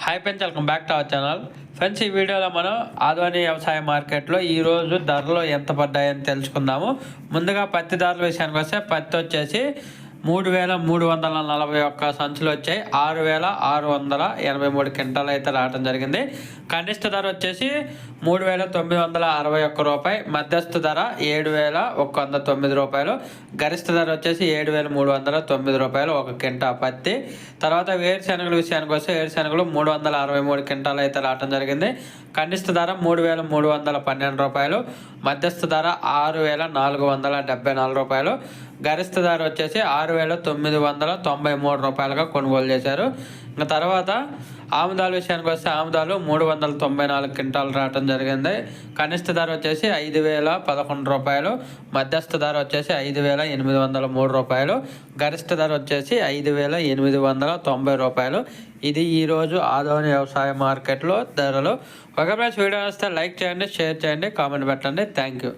Hi friends, welcome back to our channel. Friends, ఈ వీడియోలో మనం ఆదోని వ్యవసాయ మార్కెట్లో ఈరోజు ధరలు ఎంత పడ్డాయని తెలుసుకుందాము. ముందుగా పత్తి ధరల విషయానికి వస్తే పత్తి వచ్చేసి 3,341 సంచులు వచ్చాయి. 6,683 క్వింటాలు అయితే రావడం జరిగింది. కనిష్ట ధర వచ్చేసి 3,961 రూపాయి, మధ్యస్థ ధర 7,109 రూపాయలు, గరిష్ట ధర వచ్చేసి 7,309 రూపాయలు ఒక క్వింటా పత్తి. తర్వాత వేరుశెనగల విషయానికి వస్తే వేరుశెనగలు 363 క్వింటాలు అయితే రావడం జరిగింది. కనిష్ట ధర 3,312 రూపాయలు, మధ్యస్థ ధర 6,474 రూపాయలు, గరిష్ట ధర వచ్చేసి 6,993 రూపాయలుగా కొనుగోలు చేశారు. ఇంకా తర్వాత ఆముదాల విషయానికి వస్తే ఆముదాలు 394 క్వింటాలు రావడం జరిగింది. కనిష్ట ధర వచ్చేసి 5,011 రూపాయలు, మధ్యస్థ ధర వచ్చేసి 5,803 రూపాయలు, గరిష్ట ధర వచ్చేసి 5,890 రూపాయలు. ఇది ఈరోజు ఆదోని వ్యవసాయ మార్కెట్లో ధరలు. ఒక ప్రైస్ వీడియో వస్తే లైక్ చేయండి, షేర్ చేయండి, కామెంట్ పెట్టండి. Thank you.